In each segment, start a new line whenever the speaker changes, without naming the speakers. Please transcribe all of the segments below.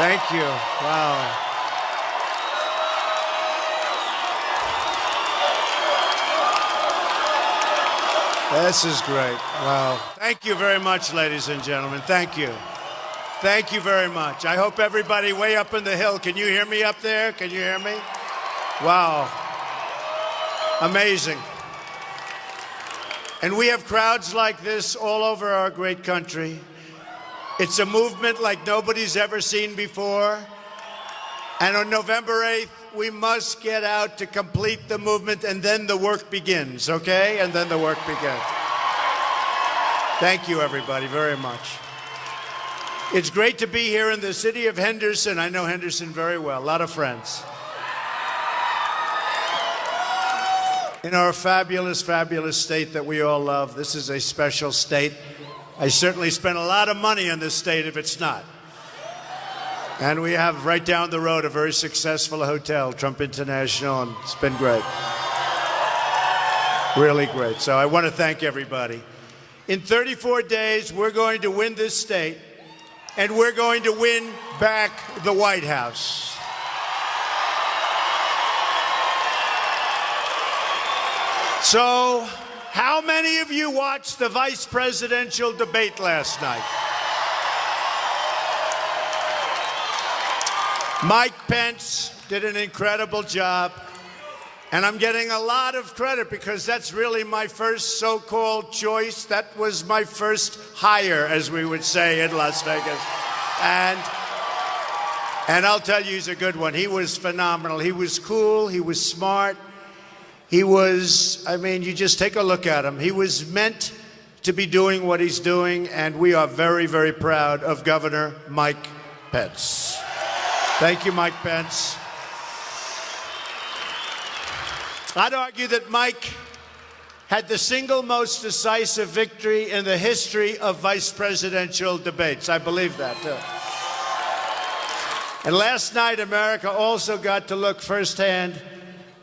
Thank you. Wow. This is great. Wow. Thank you very much, ladies and gentlemen. Thank you. Thank you very much. I hope everybody way up in the hill, can you hear me up there? Can you hear me? Wow. Amazing. And we have crowds like this all over our great country. It's a movement like nobody's ever seen before. And on November 8th, we must get out to complete the movement, and then the work begins, okay? And then the work begins. Thank you, everybody, very much. It's great to be here in the city of Henderson. I know Henderson very well, a lot of friends. In our fabulous, fabulous state that we all love. This is a special state. I certainly spent a lot of money in this state if it's not. And we have right down the road a very successful hotel, Trump International, and it's been great. Really great. So I want to thank everybody. In 34 days, we're going to win this state, and we're going to win back the White House. So, how many of you watched the vice presidential debate last night? Mike Pence did an incredible job, and I'm getting a lot of credit because that's really my first so-called choice. That was my first hire, as we would say in Las Vegas. And I'll tell you, he's a good one. He was phenomenal. He was cool. He was smart. He was, I mean, you just take a look at him. He was meant to be doing what he's doing, and we are very, very proud of Governor Mike Pence. Thank you, Mike Pence. I'd argue that Mike had the single most decisive victory in the history of vice presidential debates. I believe that, too. And last night, America also got to look firsthand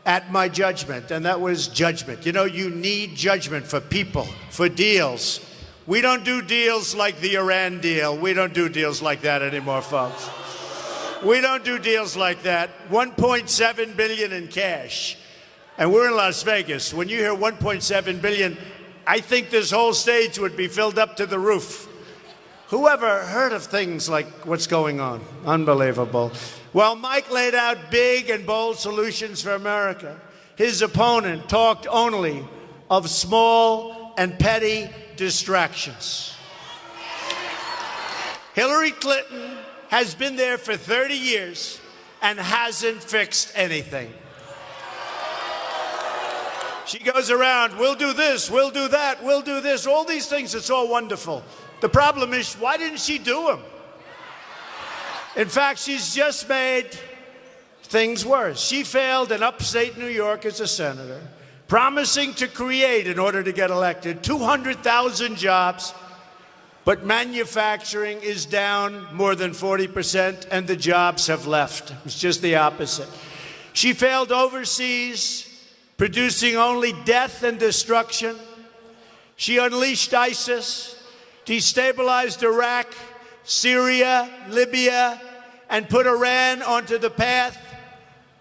at my judgment, and that was judgment. You know, you need judgment for people, for deals. We don't do deals like the Iran deal. We don't do deals like that anymore, folks. We don't do deals like that. $1.7 billion in cash. And we're in Las Vegas. When you hear $1.7 billion, I think this whole stage would be filled up to the roof. Whoever heard of things like what's going on? Unbelievable. Well, Mike laid out big and bold solutions for America. His opponent talked only of small and petty distractions. Hillary Clinton has been there for 30 years and hasn't fixed anything. She goes around, we'll do this, we'll do that, we'll do this, all these things, it's all wonderful. The problem is, why didn't she do them? In fact, she's just made things worse. She failed in upstate New York as a senator, promising to create, in order to get elected, 200,000 jobs. But manufacturing is down more than 40%, and the jobs have left. It's just the opposite. She failed overseas, producing only death and destruction. She unleashed ISIS, destabilized Iraq, Syria, Libya, and put Iran onto the path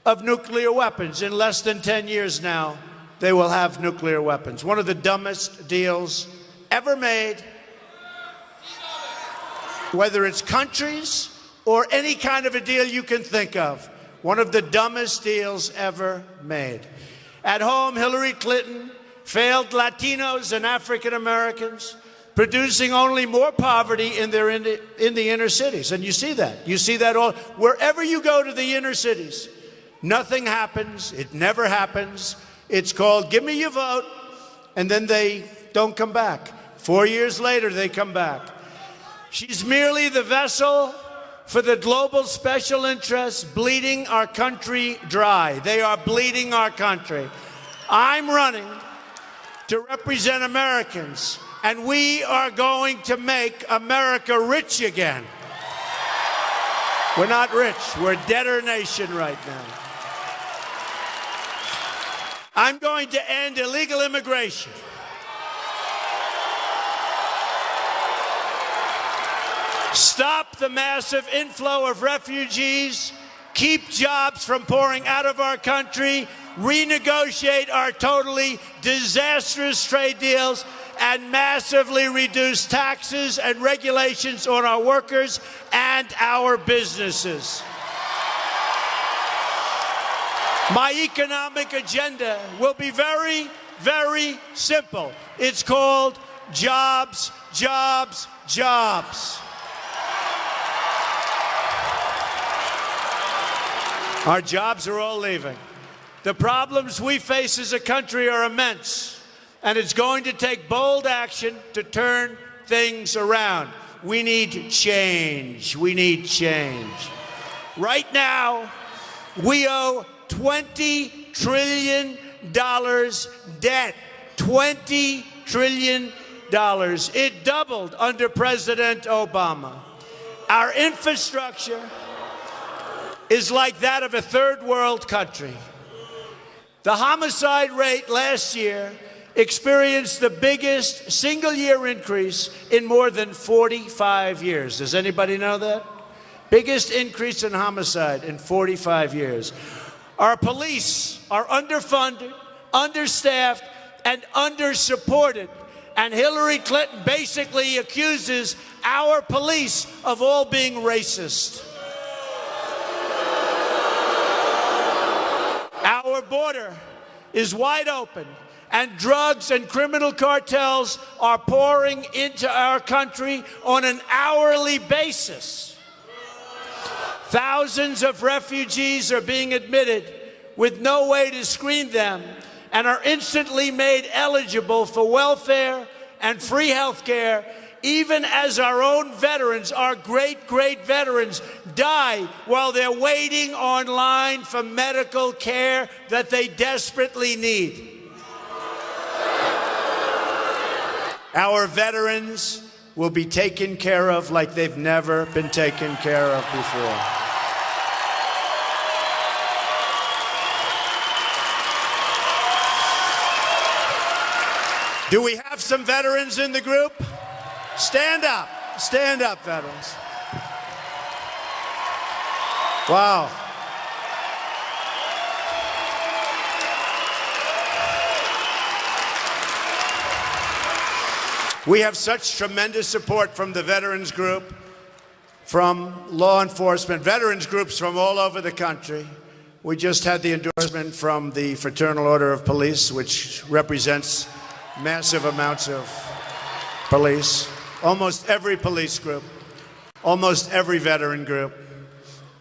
of nuclear weapons. In less than 10 years now, they will have nuclear weapons. One of the dumbest deals ever made. Whether it's countries or any kind of a deal you can think of. One of the dumbest deals ever made. At home, Hillary Clinton failed Latinos and African Americans, producing only more poverty in the inner cities. And you see that. You see that all. Wherever you go to the inner cities, nothing happens. It never happens. It's called, give me your vote, and then they don't come back. 4 years later, they come back. She's merely the vessel for the global special interests bleeding our country dry. They are bleeding our country. I'm running to represent Americans, and we are going to make America rich again. We're not rich. We're a debtor nation right now. I'm going to end illegal immigration. stop the massive inflow of refugees, keep jobs from pouring out of our country, renegotiate our totally disastrous trade deals, and massively reduce taxes and regulations on our workers and our businesses. My economic agenda will be very, very simple. It's called jobs, jobs, jobs. Our jobs are all leaving. The problems we face as a country are immense, and it's going to take bold action to turn things around. We need change. We need change. Right now, we owe $20 trillion debt. $20 trillion. It doubled under President Obama. Our infrastructure is like that of a third world country. The homicide rate last year experienced the biggest single-year increase in more than 45 years. Does anybody know that? Biggest increase in homicide in 45 years. Our police are underfunded, understaffed, and undersupported. And Hillary Clinton basically accuses our police of all being racist. Our border is wide open, and drugs and criminal cartels are pouring into our country on an hourly basis. Thousands of refugees are being admitted with no way to screen them and are instantly made eligible for welfare and free health care, even as our own veterans, our great, great veterans, die while they're waiting online for medical care that they desperately need. Our veterans will be taken care of like they've never been taken care of before. Do we have some veterans in the group? Stand up. Stand up, veterans. Wow. We have such tremendous support from the veterans group, from law enforcement, veterans groups from all over the country. We just had the endorsement from the Fraternal Order of Police, which represents massive amounts of police. Almost every police group, almost every veteran group.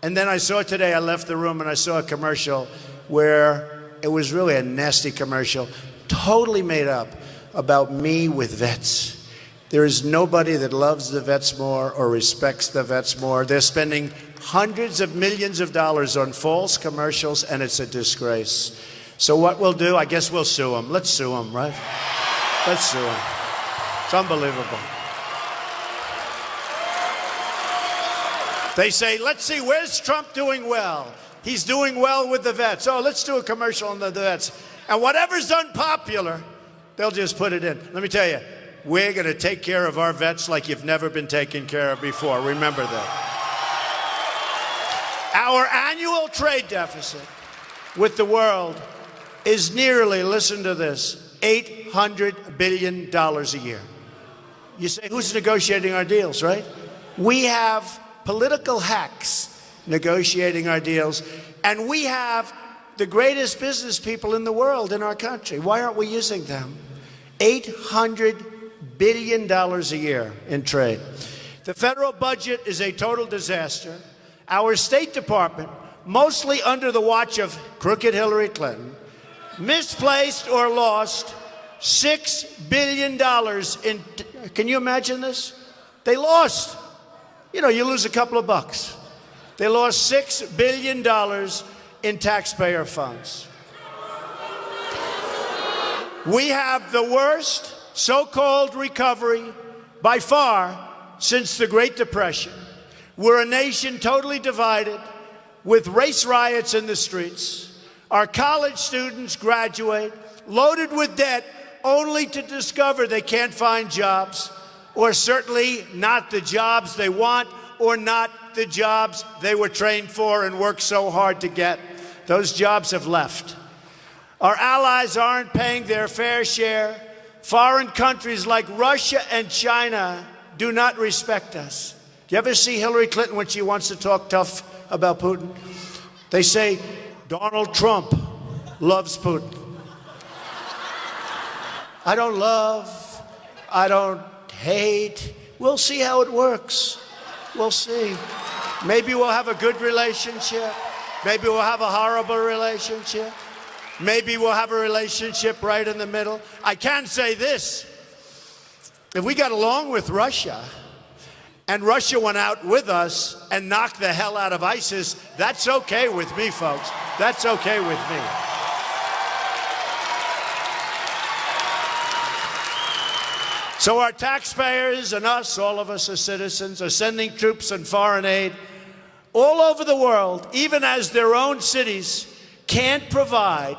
And then I saw today, I left the room and I saw a commercial where it was really a nasty commercial, totally made up about me with vets. There is nobody that loves the vets more or respects the vets more. They're spending hundreds of millions of dollars on false commercials, and it's a disgrace. So what we'll do, I guess we'll sue them. Let's sue them, right? Let's sue them. It's unbelievable. They say, let's see, where's Trump doing well? He's doing well with the vets. Oh, let's do a commercial on the vets. And whatever's unpopular, they'll just put it in. Let me tell you, we're going to take care of our vets like you've never been taken care of before. Remember that. Our annual trade deficit with the world is nearly, listen to this, $800 billion a year. You say, who's negotiating our deals, right? We have political hacks negotiating our deals, and we have the greatest business people in the world in our country. Why aren't we using them? $800 billion a year in trade. The federal budget is a total disaster. Our State Department, mostly under the watch of crooked Hillary Clinton, misplaced or lost $6 billion in, can you imagine this? They lost. You know, you lose a couple of bucks. They lost $6 billion in taxpayer funds. We have the worst so-called recovery by far since the Great Depression. We're a nation totally divided with race riots in the streets. Our college students graduate loaded with debt only to discover they can't find jobs. or certainly not the jobs they want, or not the jobs they were trained for and worked so hard to get. Those jobs have left. Our allies aren't paying their fair share. Foreign countries like Russia and China do not respect us. Do you ever see Hillary Clinton when she wants to talk tough about Putin? They say, Donald Trump loves Putin. I don't love, I don't hate. We'll see how it works. We'll see. Maybe we'll have a good relationship. Maybe we'll have a horrible relationship. Maybe we'll have a relationship right in the middle. I can say this. If we got along with Russia, and Russia went out with us and knocked the hell out of ISIS, that's okay with me, folks. That's okay with me. So our taxpayers and us, all of us as citizens, are sending troops and foreign aid all over the world, even as their own cities can't provide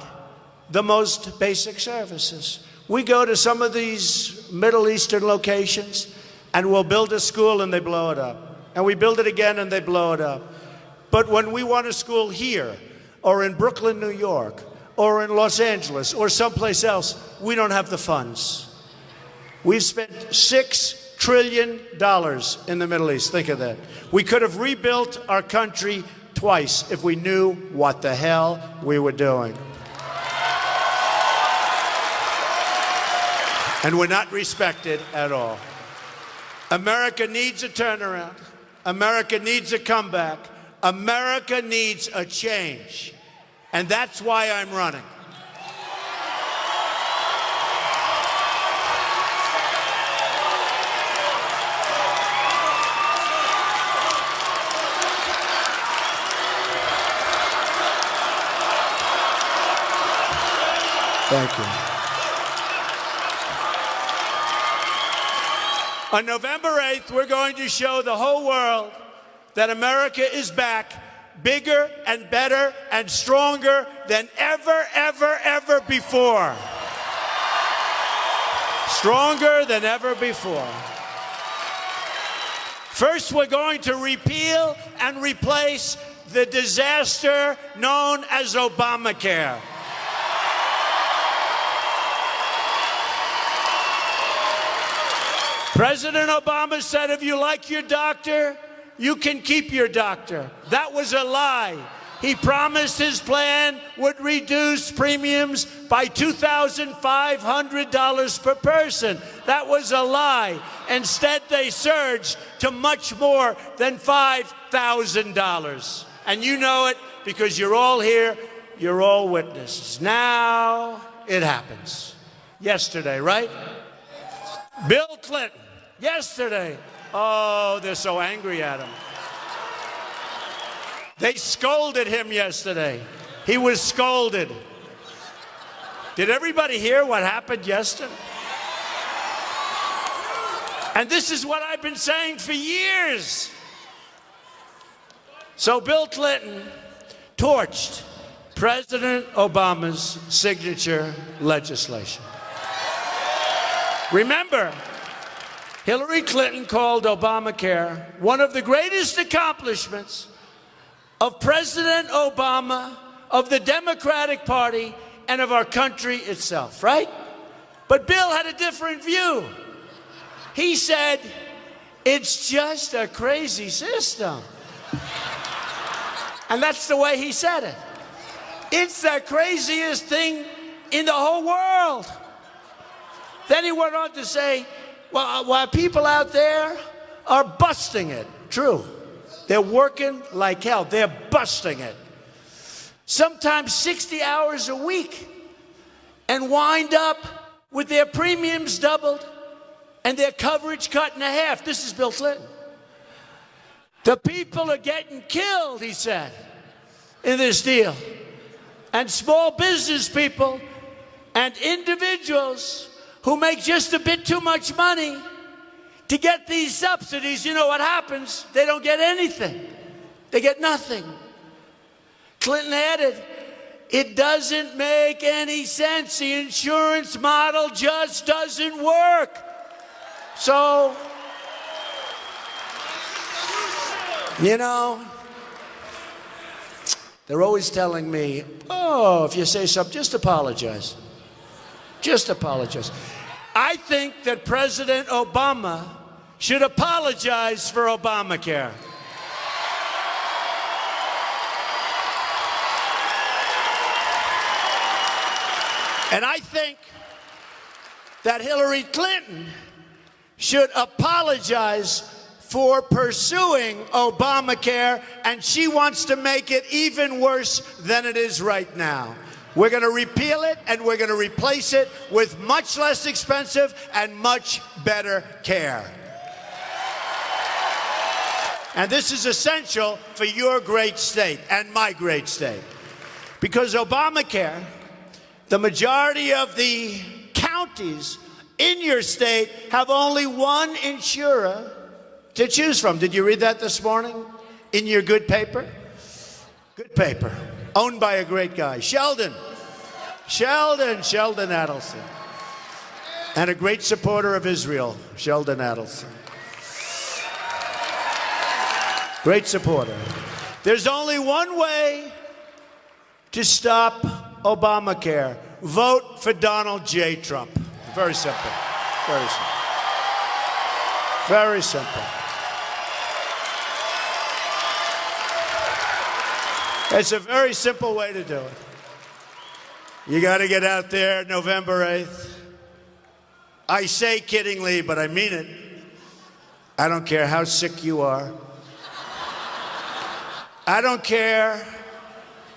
the most basic services. We go to some of these Middle Eastern locations and we'll build a school and they blow it up. And we build it again and they blow it up. But when we want a school here or in Brooklyn, New York, or in Los Angeles or someplace else, we don't have the funds. We've spent $6 trillion in the Middle East. Think of that. We could have rebuilt our country twice if we knew what the hell we were doing. And we're not respected at all. America needs a turnaround. America needs a comeback. America needs a change. And that's why I'm running. Thank you. On November 8th, we're going to show the whole world that America is back, bigger and better and stronger than ever before. Stronger than ever before. First, we're going to repeal and replace the disaster known as Obamacare. President Obama said, if you like your doctor, you can keep your doctor. That was a lie. He promised his plan would reduce premiums by $2,500 per person. That was a lie. Instead, they surged to much more than $5,000. And you know it because you're all here, you're all witnesses. Now it happens. Yesterday, right? Bill Clinton. Yesterday. Oh, they're so angry at him. They scolded him yesterday. He was scolded. Did everybody hear what happened yesterday? And this is what I've been saying for years. So Bill Clinton torched President Obama's signature legislation. Remember, Hillary Clinton called Obamacare one of the greatest accomplishments of President Obama, of the Democratic Party, and of our country itself, right? But Bill had a different view. He said, it's just a crazy system. And that's the way he said it. It's the craziest thing in the whole world. Then he went on to say, well, while people out there are busting it, true. They're working like hell. They're busting it. Sometimes 60 hours a week and wind up with their premiums doubled and their coverage cut in half. This is Bill Clinton. The people are getting killed, he said, in this deal. And small business people and individuals who make just a bit too much money to get these subsidies, you know what happens? They don't get anything. They get nothing. Clinton added, it doesn't make any sense. The insurance model just doesn't work. So, you know, they're always telling me, oh, if you say something, just apologize. Just apologize. I think that President Obama should apologize for Obamacare. And I think that Hillary Clinton should apologize for pursuing Obamacare, and she wants to make it even worse than it is right now. We're going to repeal it, and we're going to replace it with much less expensive and much better care. And this is essential for your great state and my great state. Because Obamacare, the majority of the counties in your state have only one insurer to choose from. Did you read that this morning in your good paper? Good paper. Owned by a great guy, Sheldon Adelson. And a great supporter of Israel, Sheldon Adelson. Great supporter. There's only one way to stop Obamacare. Vote for Donald J. Trump. Very simple. Very simple. Very simple. It's a very simple way to do it. You got to get out there November 8th. I say kiddingly, but I mean it. I don't care how sick you are. I don't care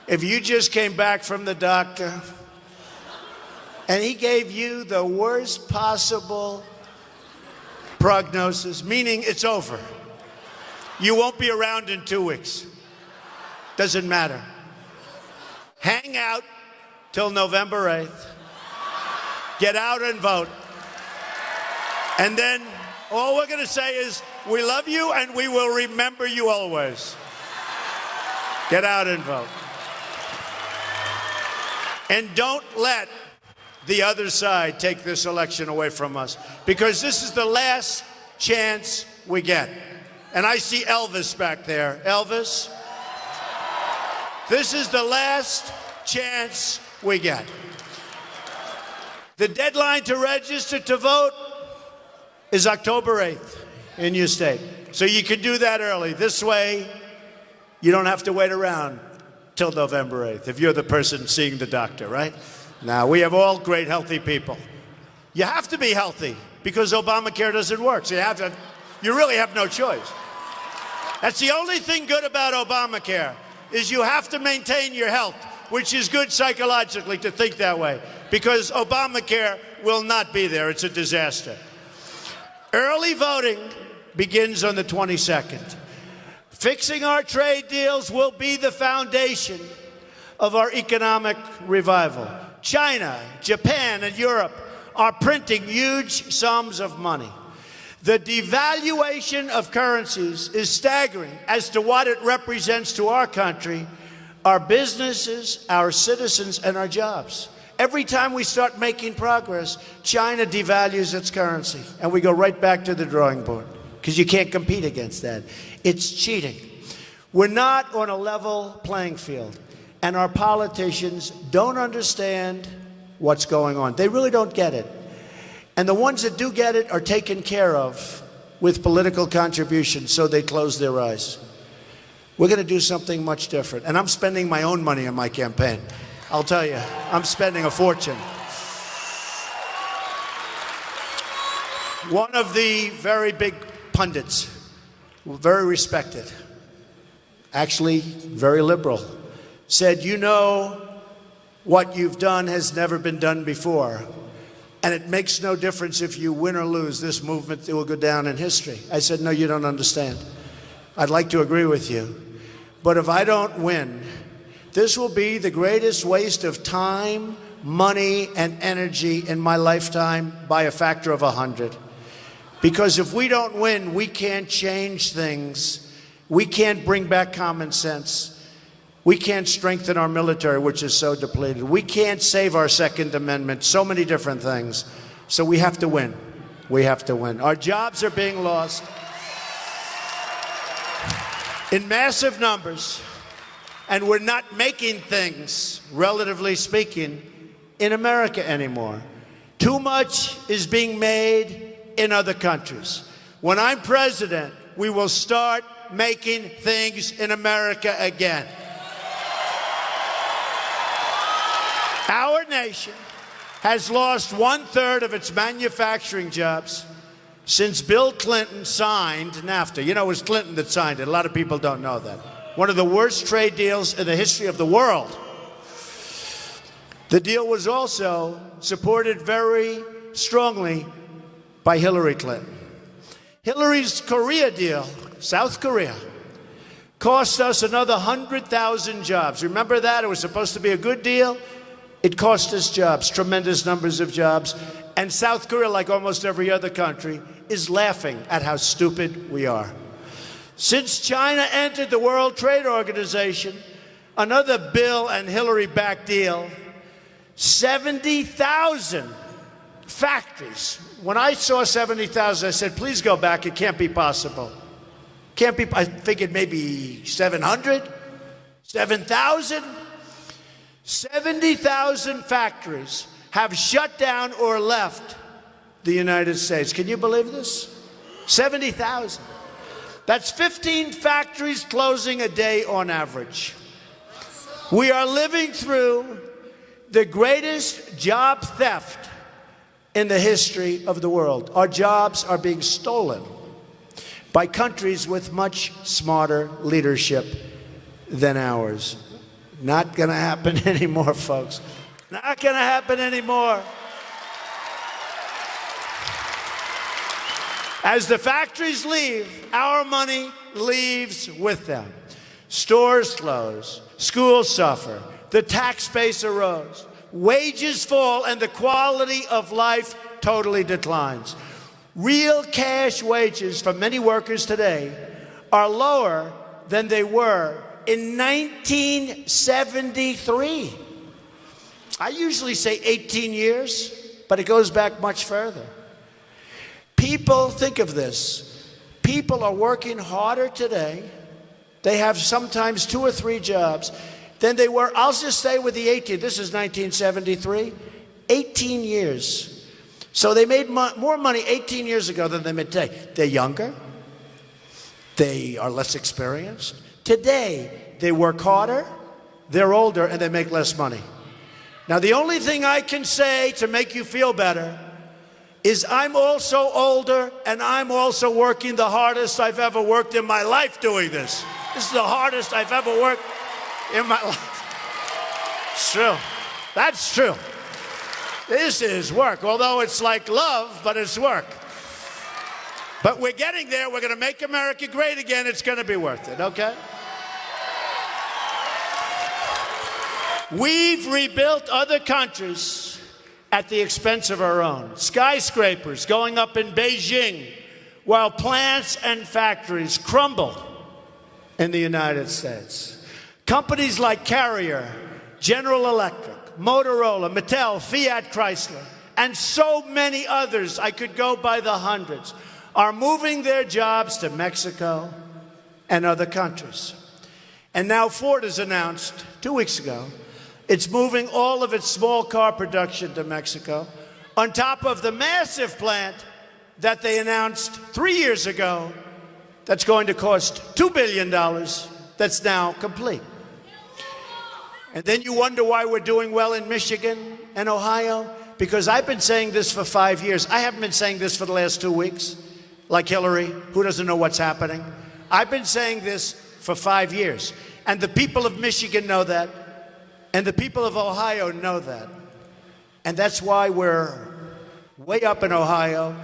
if you just came back from the doctor and he gave you the worst possible prognosis, meaning it's over. You won't be around in 2 weeks. Doesn't matter. Hang out till November 8th. Get out and vote. And then all we're going to say is, we love you and we will remember you always. Get out and vote. And don't let the other side take this election away from us, because this is the last chance we get. And I see Elvis back there. Elvis, this is the last chance we get. The deadline to register to vote is October 8th in your state. So you can do that early. This way, you don't have to wait around till November 8th if you're the person seeing the doctor, right? Now, we have all great, healthy people. You have to be healthy because Obamacare doesn't work. So you really have no choice. That's the only thing good about Obamacare, is you have to maintain your health, which is good psychologically to think that way, because Obamacare will not be there. It's a disaster. Early voting begins on the 22nd. Fixing our trade deals will be the foundation of our economic revival. China, Japan, and Europe are printing huge sums of money. The devaluation of currencies is staggering as to what it represents to our country, our businesses, our citizens, and our jobs. Every time we start making progress, China devalues its currency, and we go right back to the drawing board, because you can't compete against that. It's cheating. We're not on a level playing field, and our politicians don't understand what's going on. They really don't get it. And the ones that do get it are taken care of with political contributions, so they close their eyes. We're going to do something much different. And I'm spending my own money on my campaign. I'll tell you, I'm spending a fortune. One of the very big pundits, very respected, actually very liberal, said, you know, what you've done has never been done before. And it makes no difference if you win or lose. This movement will go down in history. I said, no, you don't understand. I'd like to agree with you. But if I don't win, this will be the greatest waste of time, money, and energy in my lifetime by a factor of 100. Because if we don't win, we can't change things. We can't bring back common sense. We can't strengthen our military, which is so depleted. We can't save our Second Amendment, so many different things. So we have to win. We have to win. Our jobs are being lost in massive numbers, and we're not making things, relatively speaking, in America anymore. Too much is being made in other countries. When I'm president, we will start making things in America again. Our nation has lost 1/3 of its manufacturing jobs since Bill Clinton signed NAFTA. You know, it was Clinton that signed it. A lot of people don't know that. One of the worst trade deals in the history of the world. The deal was also supported very strongly by Hillary Clinton. Hillary's Korea deal, South Korea, cost us another 100,000 jobs. Remember that? It was supposed to be a good deal. It cost us jobs, tremendous numbers of jobs. And South Korea, like almost every other country, is laughing at how stupid we are. Since China entered the World Trade Organization, another Bill and Hillary-backed deal, 70,000 factories. When I saw 70,000, I said, please go back. It can't be possible. Can't be. I figured maybe 700, 7,000. 70,000 factories have shut down or left the United States. Can you believe this? 70,000. That's 15 factories closing a day on average. We are living through the greatest job theft in the history of the world. Our jobs are being stolen by countries with much smarter leadership than ours. Not going to happen anymore, folks. Not going to happen anymore. As the factories leave, our money leaves with them. Stores close, schools suffer, the tax base erodes, wages fall, and the quality of life totally declines. Real cash wages for many workers today are lower than they were in 1973. I usually say 18 years, but it goes back much further. People, think of this, people are working harder today. They have sometimes 2 or 3 jobs than they were. I'll just stay with the 18. This is 1973, 18 years. So they made more money 18 years ago than they made today. They're younger. They are less experienced. Today, they work harder, they're older, and they make less money. Now, the only thing I can say to make you feel better is I'm also older, and I'm also working the hardest I've ever worked in my life doing this. This is the hardest I've ever worked in my life. It's true. That's true. This is work, although it's like love, but it's work. But we're getting there. We're going to make America great again. It's going to be worth it, okay? We've rebuilt other countries at the expense of our own. Skyscrapers going up in Beijing, while plants and factories crumble in the United States. Companies like Carrier, General Electric, Motorola, Mattel, Fiat Chrysler, and so many others, I could go by the hundreds, are moving their jobs to Mexico and other countries. And now Ford has announced 2 weeks ago it's moving all of its small car production to Mexico, on top of the massive plant that they announced 3 years ago that's going to cost $2 billion that's now complete. And then you wonder why we're doing well in Michigan and Ohio? Because I've been saying this for 5 years. I haven't been saying this for the last 2 weeks, like Hillary, who doesn't know what's happening. I've been saying this for 5 years. And the people of Michigan know that. And the people of Ohio know that. And that's why we're way up in Ohio.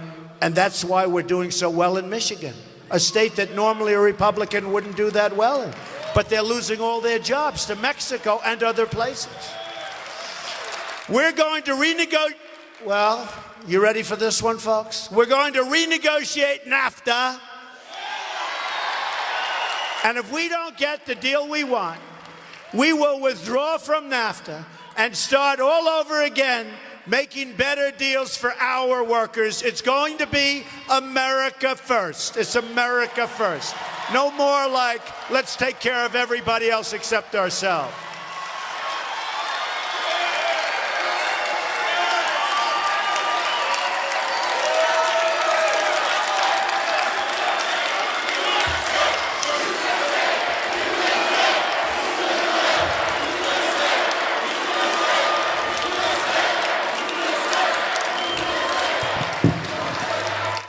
And that's why we're doing so well in Michigan, a state that normally a Republican wouldn't do that well in. But they're losing all their jobs to Mexico and other places. We're going to renegotiate. Well, you ready for this one, folks? We're going to renegotiate NAFTA. And if we don't get the deal we want, we will withdraw from NAFTA and start all over again making better deals for our workers. It's going to be America first. It's America first. No more like, let's take care of everybody else except ourselves.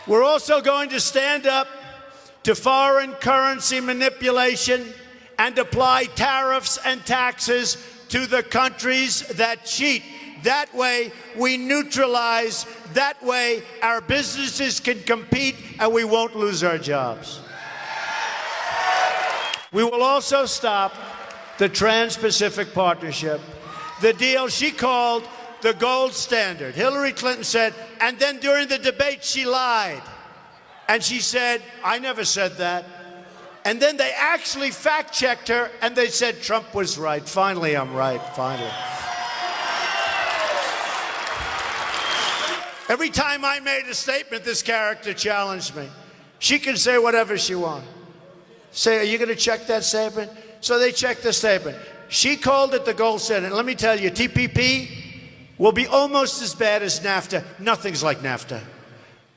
We're also going to stand up to foreign currency manipulation and apply tariffs and taxes to the countries that cheat. That way, we neutralize. That way, our businesses can compete and we won't lose our jobs. We will also stop the Trans-Pacific Partnership, the deal she called the gold standard. Hillary Clinton said, and then during the debate, she lied. And she said, I never said that. And then they actually fact-checked her, and they said Trump was right. Finally, I'm right, finally. Every time I made a statement, this character challenged me. She can say whatever she wants. Say, are you going to check that statement? So they checked the statement. She called it the gold standard. Let me tell you, TPP will be almost as bad as NAFTA. Nothing's like NAFTA.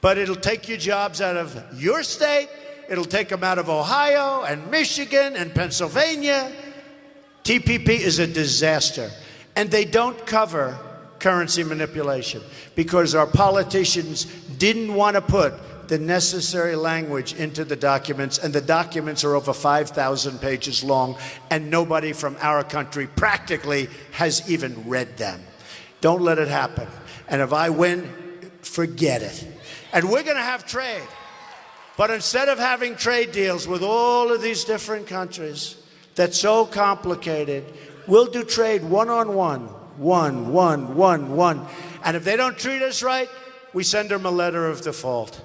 But it'll take your jobs out of your state. It'll take them out of Ohio and Michigan and Pennsylvania. TPP is a disaster. And they don't cover currency manipulation because our politicians didn't want to put the necessary language into the documents, and the documents are over 5,000 pages long, and nobody from our country practically has even read them. Don't let it happen. And if I win, forget it. And we're going to have trade. But instead of having trade deals with all of these different countries that's so complicated, we'll do trade one-on-one, one. And if they don't treat us right, we send them a letter of default.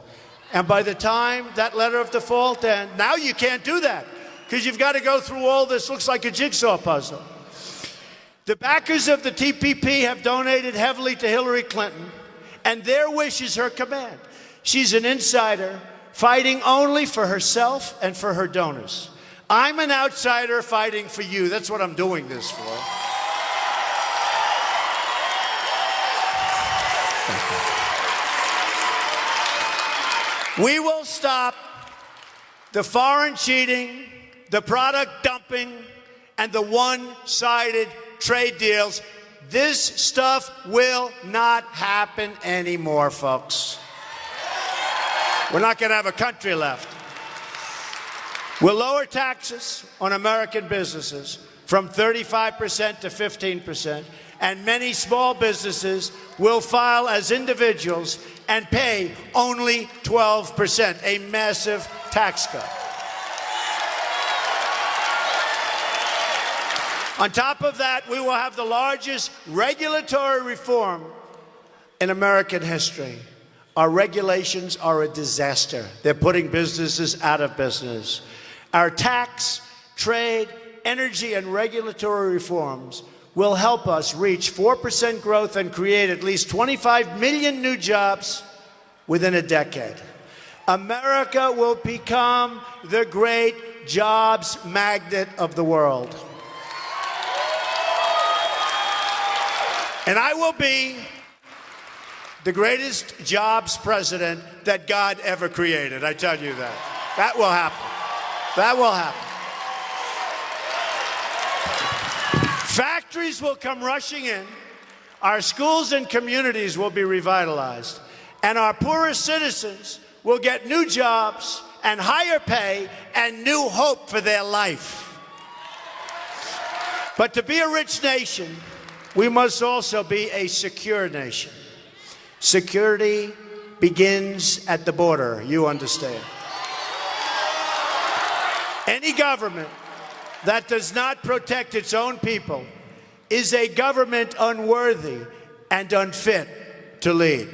And by the time that letter of default ends, now you can't do that because you've got to go through all this. Looks like a jigsaw puzzle. The backers of the TPP have donated heavily to Hillary Clinton, and their wish is her command. She's an insider, fighting only for herself and for her donors. I'm an outsider fighting for you. That's what I'm doing this for. We will stop the foreign cheating, the product dumping, and the one-sided trade deals. This stuff will not happen anymore, folks. We're not going to have a country left. We'll lower taxes on American businesses from 35% to 15%, and many small businesses will file as individuals and pay only 12%, a massive tax cut. On top of that, we will have the largest regulatory reform in American history. Our regulations are a disaster. They're putting businesses out of business. Our tax, trade, energy, and regulatory reforms will help us reach 4% growth and create at least 25 million new jobs within a decade. America will become the great jobs magnet of the world. And I will be the greatest jobs president that God ever created. I tell you that. That will happen. That will happen. Factories will come rushing in. Our schools and communities will be revitalized. And our poorest citizens will get new jobs and higher pay and new hope for their life. But to be a rich nation, we must also be a secure nation. Security begins at the border, you understand. Any government that does not protect its own people is a government unworthy and unfit to lead.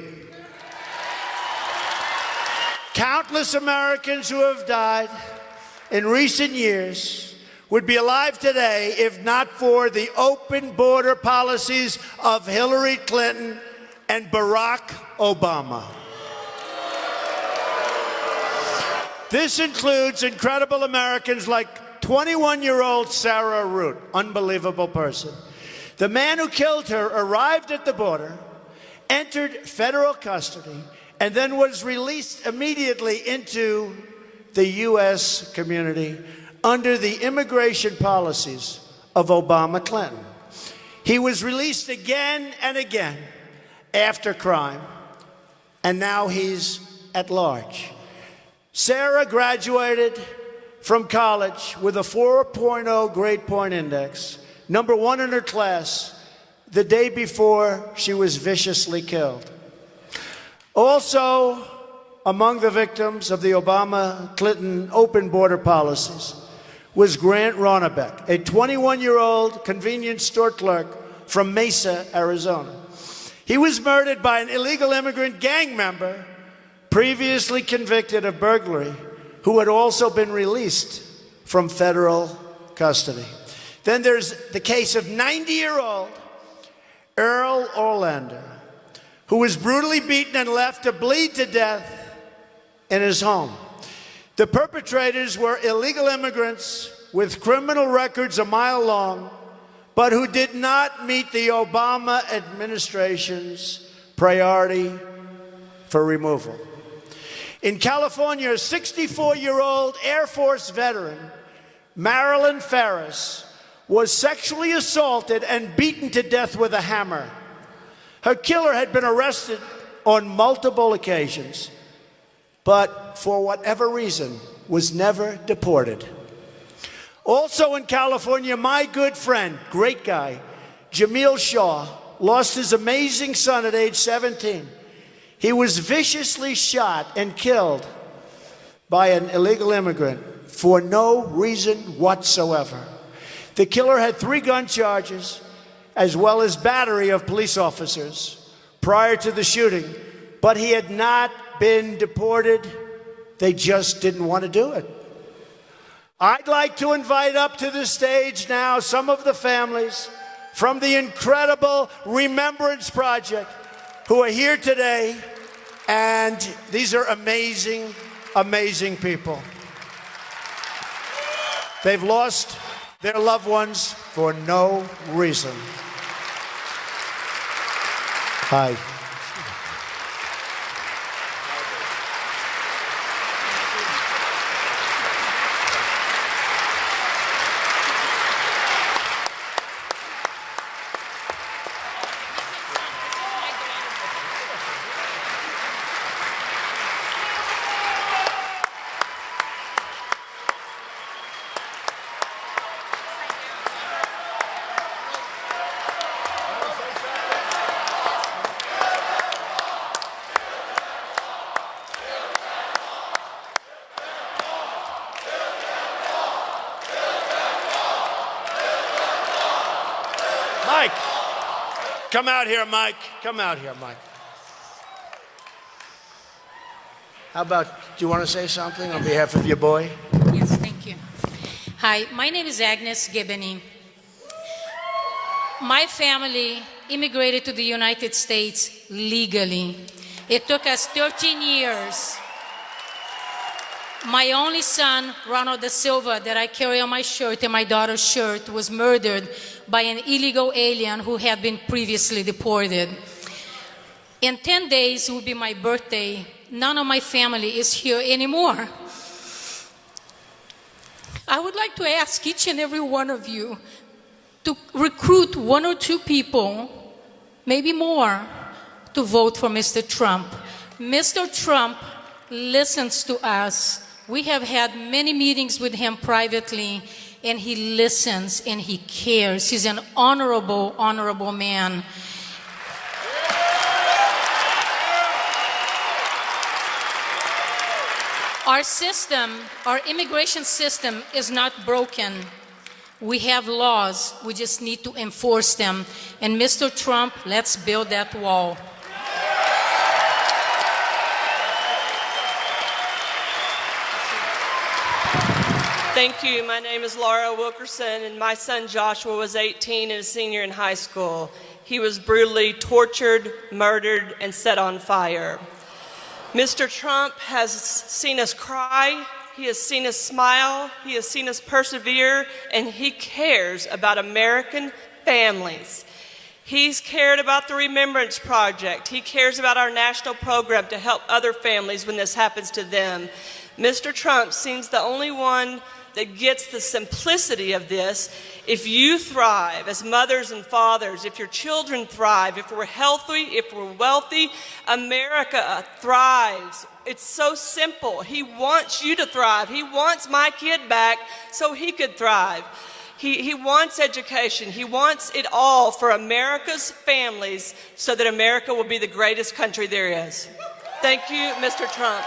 Countless Americans who have died in recent years would be alive today if not for the open border policies of Hillary Clinton and Barack Obama. This includes incredible Americans like 21-year-old Sarah Root, unbelievable person. The man who killed her arrived at the border, entered federal custody, and then was released immediately into the U.S. community under the immigration policies of Obama Clinton. He was released again and again after crime, and now he's at large. Sarah graduated from college with a 4.0 grade point index, #1 in her class, the day before she was viciously killed. Also, among the victims of the Obama-Clinton open border policies was Grant Ronnebeck, a 21-year-old convenience store clerk from Mesa, Arizona. He was murdered by an illegal immigrant gang member previously convicted of burglary, who had also been released from federal custody. Then there's the case of 90-year-old Earl Orlander, who was brutally beaten and left to bleed to death in his home. The perpetrators were illegal immigrants with criminal records a mile long, but who did not meet the Obama administration's priority for removal. In California, a 64-year-old Air Force veteran, Marilyn Ferris, was sexually assaulted and beaten to death with a hammer. Her killer had been arrested on multiple occasions, but for whatever reason was never deported. Also in California, my good friend, great guy, Jamil Shaw, lost his amazing son at age 17. He was viciously shot and killed by an illegal immigrant for no reason whatsoever. The killer had 3 gun charges, as well as battery of police officers prior to the shooting, but he had not been deported. They just didn't want to do it. I'd like to invite up to the stage now some of the families from the incredible Remembrance Project who are here today, and these are amazing, amazing people. They've lost their loved ones for no reason. Hi. Mike, come out here, Mike. Come out here, Mike. How about, do you want to say something on behalf of your boy?
Yes, thank you. Hi, my name is Agnes Gibbony. My family immigrated to the United States legally. It took us 13 years. My only son, Ronald Da Silva, that I carry on my shirt and my daughter's shirt, was murdered by an illegal alien who had been previously deported. In 10 days will be my birthday. None of my family is here anymore. I would like to ask each and every one of you to recruit 1 or 2 people, maybe more, to vote for Mr. Trump. Mr. Trump listens to us. We have had many meetings with him privately, and he listens and he cares. He's an honorable, honorable man. Our system, our immigration system is not broken. We have laws. We just need to enforce them. And Mr. Trump, let's build that wall.
Thank you. My name is Laura Wilkerson, and my son Joshua was 18 and a senior in high school. He was brutally tortured, murdered, and set on fire. Mr. Trump has seen us cry, he has seen us smile, he has seen us persevere, and he cares about American families. He's cared about the Remembrance Project. He cares about our national program to help other families when this happens to them. Mr. Trump seems the only one that gets the simplicity of this. If you thrive as mothers and fathers, if your children thrive, if we're healthy, if we're wealthy, America thrives. It's so simple. He wants you to thrive. He wants my kid back so he could thrive. He wants education. He wants it all for America's families so that America will be the greatest country there is. Thank you, Mr. Trump.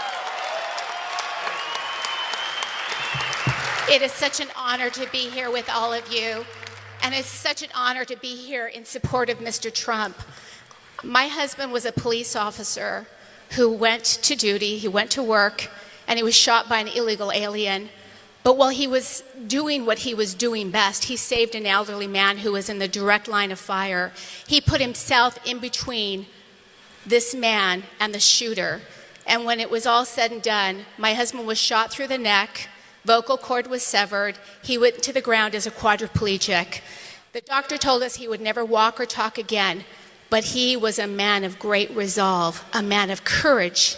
It is such an honor to be here with all of you, and it's such an honor to be here in support of Mr. Trump. My husband was a police officer who went to duty, he went to work, and he was shot by an illegal alien. But while he was doing what he was doing best, he saved an elderly man who was in the direct line of fire. He put himself in between this man and the shooter. And when it was all said and done, my husband was shot through the neck, vocal cord was severed, he went to the ground as a quadriplegic. The doctor told us he would never walk or talk again, but he was a man of great resolve, a man of courage.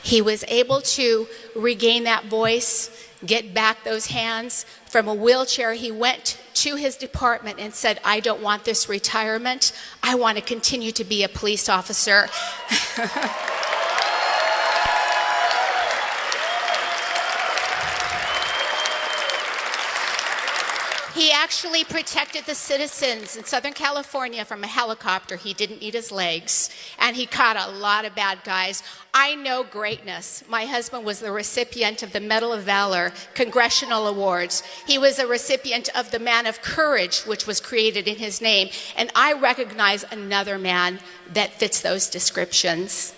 He was able to regain that voice, get back those hands. From a wheelchair, he went to his department and said, I don't want this retirement. I want to continue to be a police officer. He actually protected the citizens in Southern California from a helicopter. He didn't need his legs, and he caught a lot of bad guys. I know greatness. My husband was the recipient of the Medal of Valor Congressional Awards. He was a recipient of the Man of Courage, which was created in his name, and I recognize another man that fits those descriptions.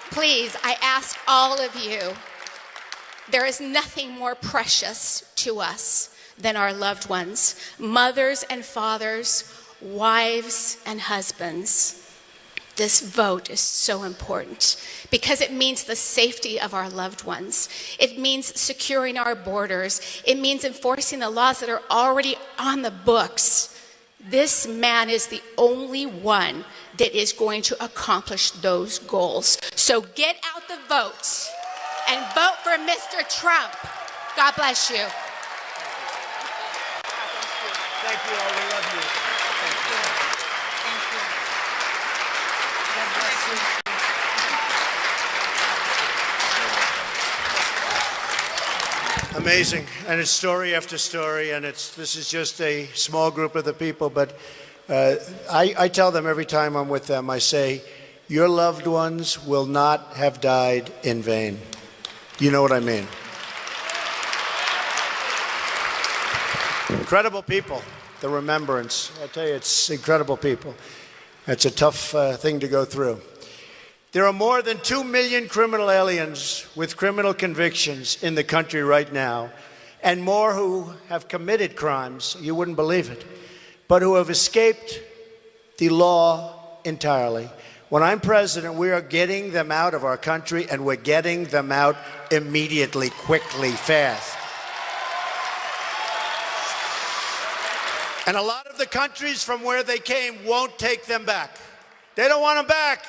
Please, I ask all of you, there is nothing more precious to us than our loved ones, mothers and fathers, wives and husbands. This vote is so important because it means the safety of our loved ones. It means securing our borders. It means enforcing the laws that are already on the books. This man is the only one that is going to accomplish those goals. So get out the votes and vote for Mr. Trump. God bless you.
Thank you all. We love you. Thank you. God bless you. Amazing, and it's story after story, and this is just a small group of the people, but I tell them every time I'm with them, I say, your loved ones will not have died in vain. You know what I mean? Incredible people, the remembrance. I tell you, it's incredible people. It's a tough thing to go through. There are more than 2 million criminal aliens with criminal convictions in the country right now, and more who have committed crimes, you wouldn't believe it, but who have escaped the law entirely. When I'm president, we are getting them out of our country, and we're getting them out immediately, quickly, fast. And a lot of the countries from where they came won't take them back. They don't want them back.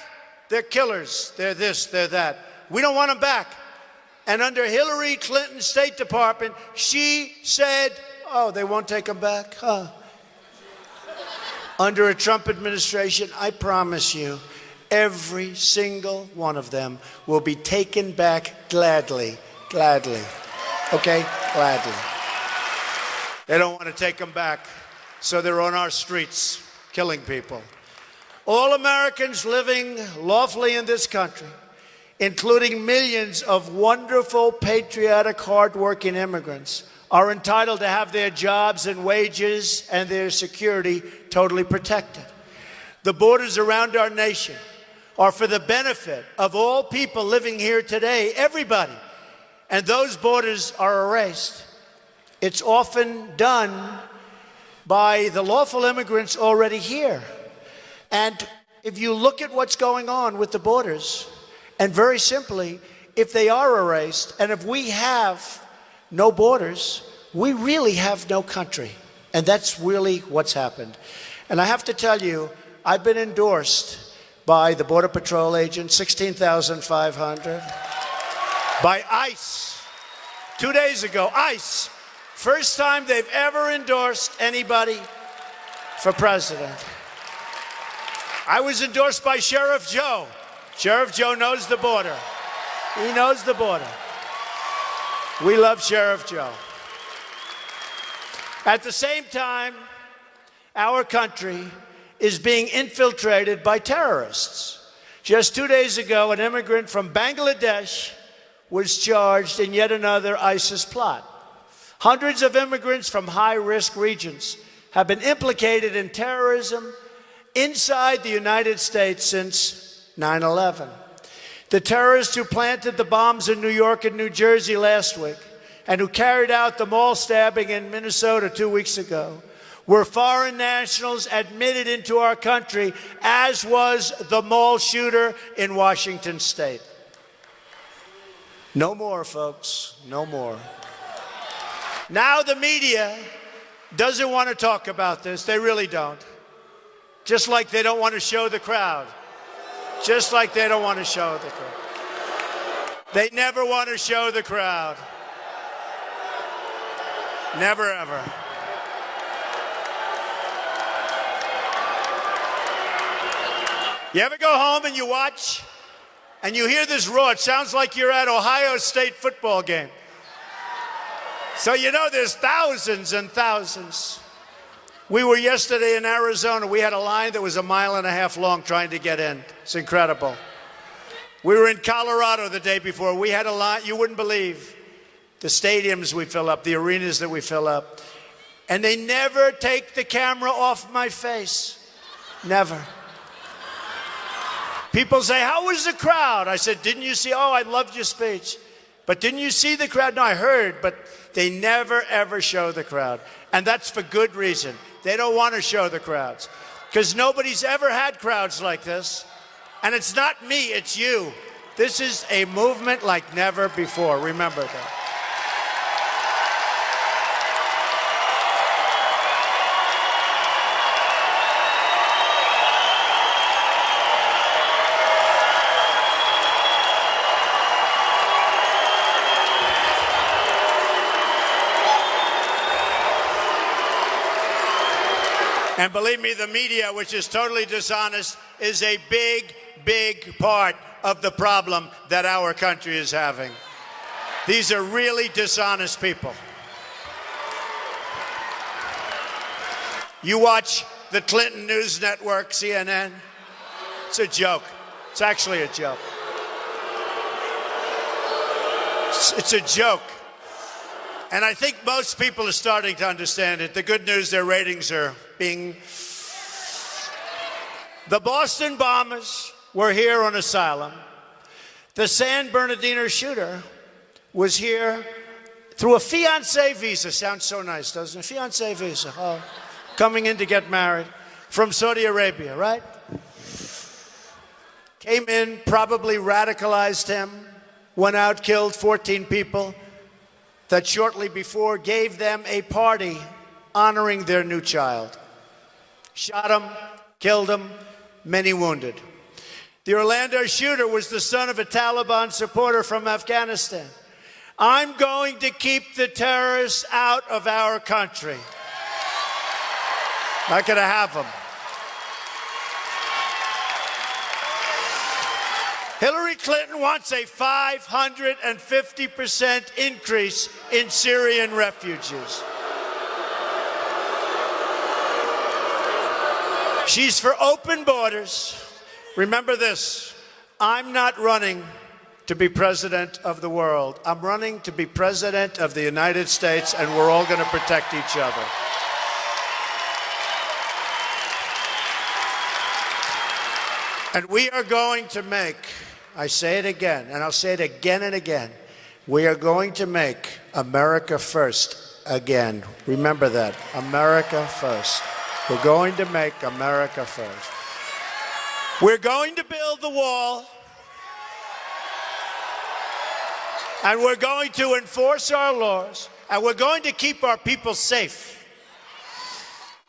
They're killers. They're this, they're that. We don't want them back. And under Hillary Clinton's State Department, she said, oh, they won't take them back? Huh? Under a Trump administration, I promise you, every single one of them will be taken back gladly. Gladly. Okay? Gladly. They don't want to take them back, so they're on our streets killing people. All Americans living lawfully in this country, including millions of wonderful, patriotic, hardworking immigrants, are entitled to have their jobs and wages and their security totally protected. The borders around our nation are for the benefit of all people living here today, everybody. and those borders are erased, it's often done by the lawful immigrants already here. And if you look at what's going on with the borders, and very simply, if they are erased, and if we have no borders, we really have no country. And that's really what's happened. And I have to tell you, I've been endorsed by the Border Patrol agents, 16,500, by ICE. 2 days ago, ICE, first time they've ever endorsed anybody for president. I was endorsed by Sheriff Joe. Sheriff Joe knows the border. He knows the border. We love Sheriff Joe. At the same time, our country is being infiltrated by terrorists. Just 2 days ago, an immigrant from Bangladesh was charged in yet another ISIS plot. Hundreds of immigrants from high-risk regions have been implicated in terrorism inside the United States since 9/11. The terrorists who planted the bombs in New York and New Jersey last week and who carried out the mall stabbing in Minnesota 2 weeks ago were foreign nationals admitted into our country, as was the mall shooter in Washington State. No more, folks, no more. Now the media doesn't want to talk about this. They really don't. Just like they don't want to show the crowd. Just like they don't want to show the crowd. They never want to show the crowd. Never, ever. You ever go home and you watch and you hear this roar? It sounds like you're at Ohio State football game. So you know there's thousands and thousands. We were yesterday in Arizona. We had a line that was 1.5 miles long trying to get in. It's incredible. We were in Colorado the day before. We had a line, you wouldn't believe the stadiums we fill up, the arenas that we fill up. And they never take the camera off my face. Never. People say, how was the crowd? I said, didn't you see? Oh, I loved your speech. But didn't you see the crowd? No, I heard, but they never, ever show the crowd. And that's for good reason. They don't want to show the crowds because nobody's ever had crowds like this. And it's not me, it's you. This is a movement like never before. Remember that. And believe me, the media, which is totally dishonest, is a big, big part of the problem that our country is having. These are really dishonest people. You watch the Clinton News Network, CNN, it's a joke. It's actually a joke. It's a joke. And I think most people are starting to understand it. The good news, their ratings are being... The Boston bombers were here on asylum. The San Bernardino shooter was here through a fiancé visa. Sounds so nice, doesn't it? Fiancé visa. Oh, coming in to get married from Saudi Arabia, right? Came in, probably radicalized him, went out, killed 14 people. That shortly before gave them a party honoring their new child. Shot him, killed him, many wounded. The Orlando shooter was the son of a Taliban supporter from Afghanistan. I'm going to keep the terrorists out of our country. Not going to have them. Hillary Clinton wants a 550% increase in Syrian refugees. She's for open borders. Remember this, I'm not running to be president of the world. I'm running to be president of the United States, and we're all going to protect each other. And we are going to make, I say it again, and I'll say it again and again, We are going to make America first again. Remember that. America first. We're going to make America first. We're going to build the wall. And we're going to enforce our laws. And we're going to keep our people safe.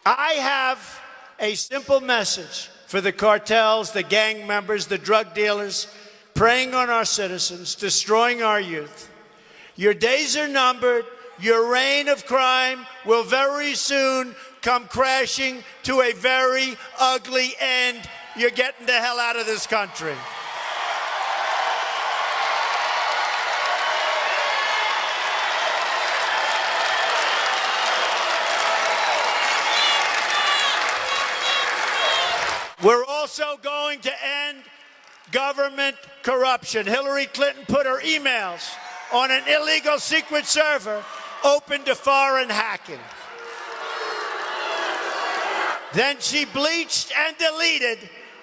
I have a simple message for the cartels, the gang members, the drug dealers, preying on our citizens, destroying our youth. Your days are numbered. Your reign of crime will very soon come crashing to a very ugly end. You're getting the hell out of this country. We're also going to end government corruption. Hillary Clinton put her emails on an illegal secret server open to foreign hacking. Then she bleached and deleted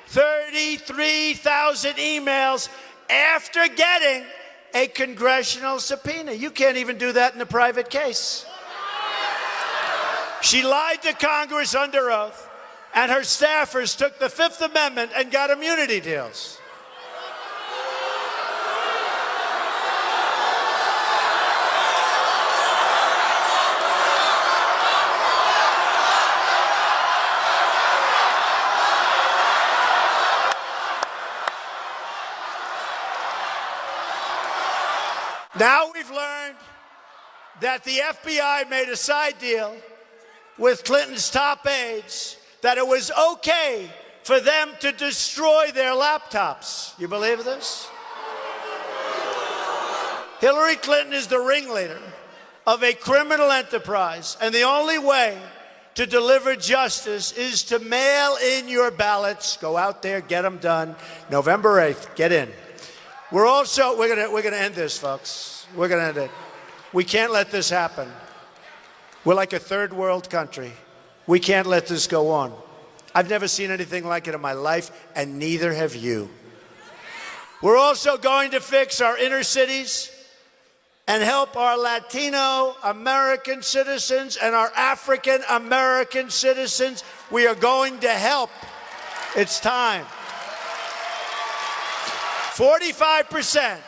33,000 emails after getting a congressional subpoena. You can't even do that in a private case. She lied to Congress under oath, and her staffers took the Fifth Amendment and got immunity deals. Now we've learned that the FBI made a side deal with Clinton's top aides that it was okay for them to destroy their laptops. You believe this? Hillary Clinton is the ringleader of a criminal enterprise, and the only way to deliver justice is to mail in your ballots. Go out there, get them done. November 8th, get in. We're gonna end this, folks. We're gonna end it. We can't let this happen. We're like a third world country. We can't let this go on. I've never seen anything like it in my life, and neither have you. We're also going to fix our inner cities and help our Latino American citizens and our African American citizens. We are going to help. It's time. 45%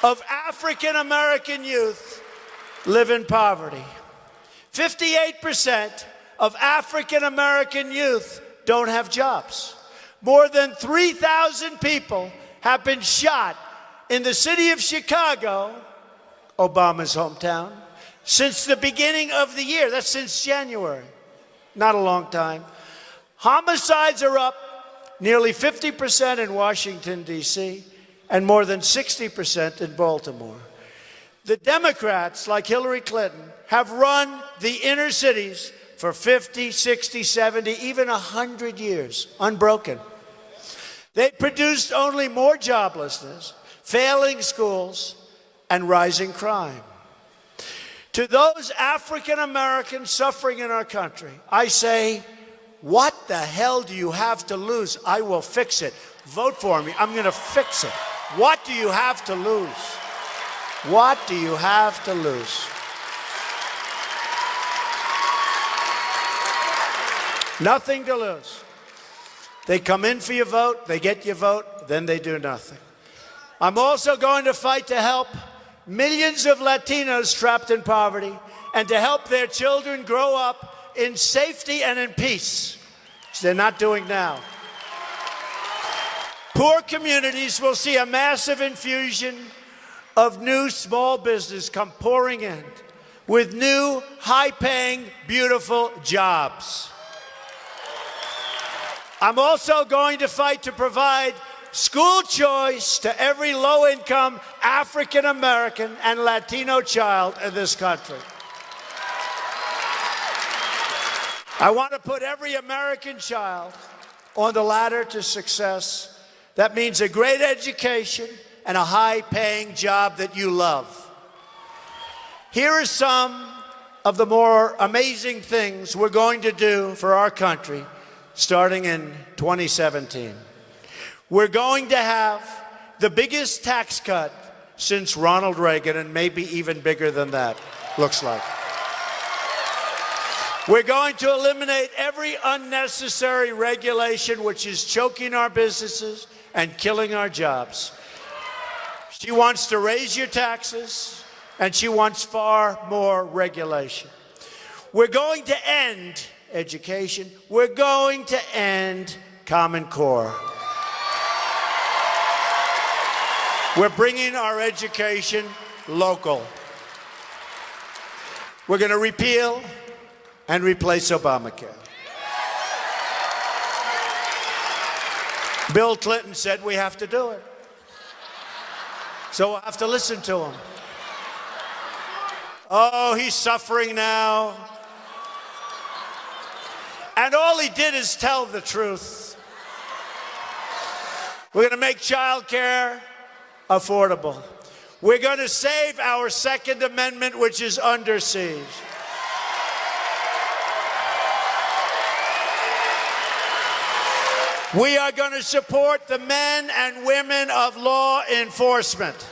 of African American youth live in poverty. 58% of African American youth don't have jobs. More than 3,000 people have been shot in the city of Chicago, Obama's hometown, since the beginning of the year. That's since January. Not a long time. Homicides are up nearly 50% in Washington, D.C., and more than 60% in Baltimore. The Democrats, like Hillary Clinton, have run the inner cities for 50, 60, 70, even 100 years, unbroken. They produced only more joblessness, failing schools, and rising crime. To those African Americans suffering in our country, I say, what the hell do you have to lose? I will fix it. Vote for me. I'm going to fix it. What do you have to lose? What do you have to lose? Nothing to lose. They come in for your vote, they get your vote, then they do nothing. I'm also going to fight to help millions of Latinos trapped in poverty and to help their children grow up in safety and in peace, which they're not doing now. Poor communities will see a massive infusion of new small business come pouring in with new, high-paying, beautiful jobs. I'm also going to fight to provide school choice to every low-income African American and Latino child in this country. I want to put every American child on the ladder to success. That means a great education and a high-paying job that you love. Here are some of the more amazing things we're going to do for our country starting in 2017. We're going to have the biggest tax cut since Ronald Reagan, and maybe even bigger than that, looks like. We're going to eliminate every unnecessary regulation which is choking our businesses and killing our jobs. She wants to raise your taxes, and she wants far more regulation. We're going to end education. We're going to end Common Core. We're bringing our education local. We're going to repeal and replace Obamacare. Bill Clinton said we have to do it. So we'll have to listen to him. Oh, he's suffering now. And all he did is tell the truth. We're going to make child care affordable. We're going to save our Second Amendment, which is under siege. We are going to support the men and women of law enforcement.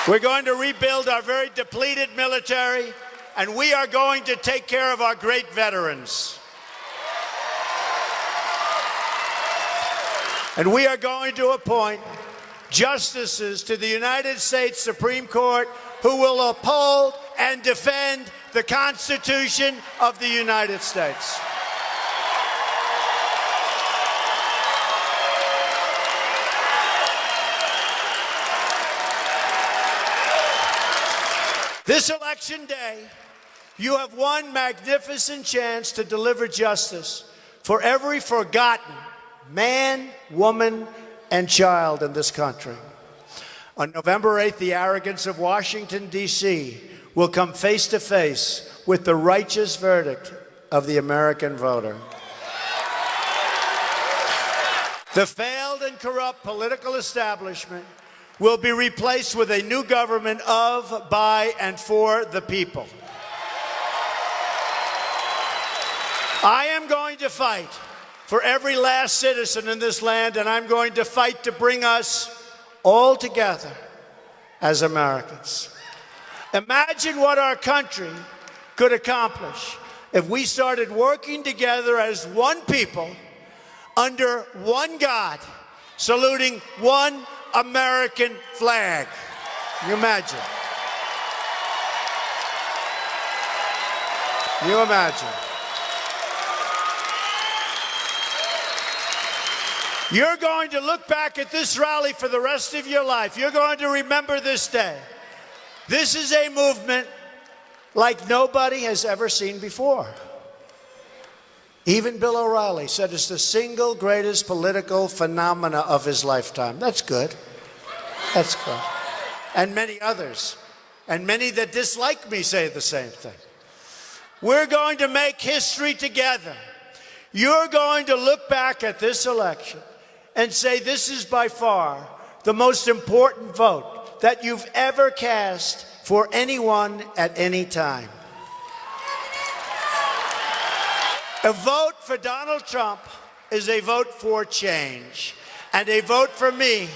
We're going to rebuild our very depleted military, and we are going to take care of our great veterans. And we are going to appoint justices to the United States Supreme Court who will uphold and defend the Constitution of the United States. This election day, you have one magnificent chance to deliver justice for every forgotten man, woman, and child in this country. On November 8th, the arrogance of Washington, D.C. will come face to face with the righteous verdict of the American voter. The failed and corrupt political establishment will be replaced with a new government of, by, and for the people. I am going to fight for every last citizen in this land, and I'm going to fight to bring us all together as Americans. Imagine what our country could accomplish if we started working together as one people under one God, saluting one American flag. Can you imagine? Can you imagine? You're going to look back at this rally for the rest of your life. You're going to remember this day. This is a movement like nobody has ever seen before. Even Bill O'Reilly said it's the single greatest political phenomena of his lifetime. That's good. That's good. And many others, and many that dislike me say the same thing. We're going to make history together. You're going to look back at this election and say this is by far the most important vote that you've ever cast for anyone at any time. A vote for Donald Trump is a vote for change, and a vote for me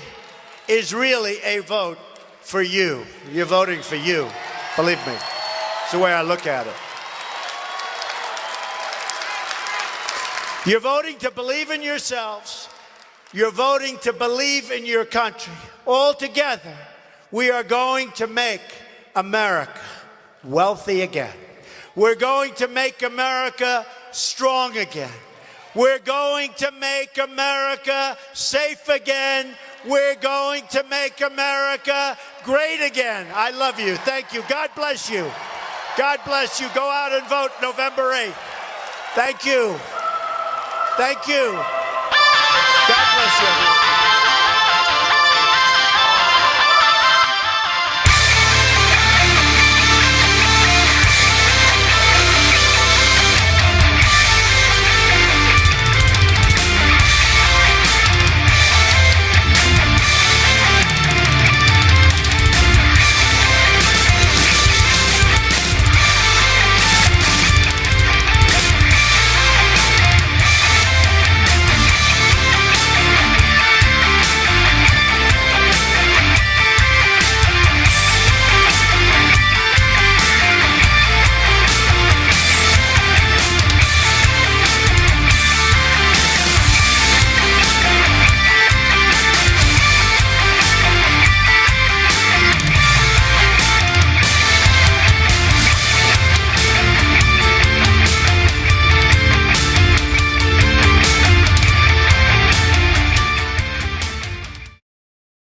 is really a vote for you. You're voting for you, believe me. It's the way I look at it. You're voting to believe in yourselves. You're voting to believe in your country. All together, we are going to make America wealthy again. We're going to make America strong again. We're going to make America safe again. We're going to make America great again. I love you. Thank you. God bless you. God bless you. Go out and vote November 8th. Thank you. Thank you. God bless you.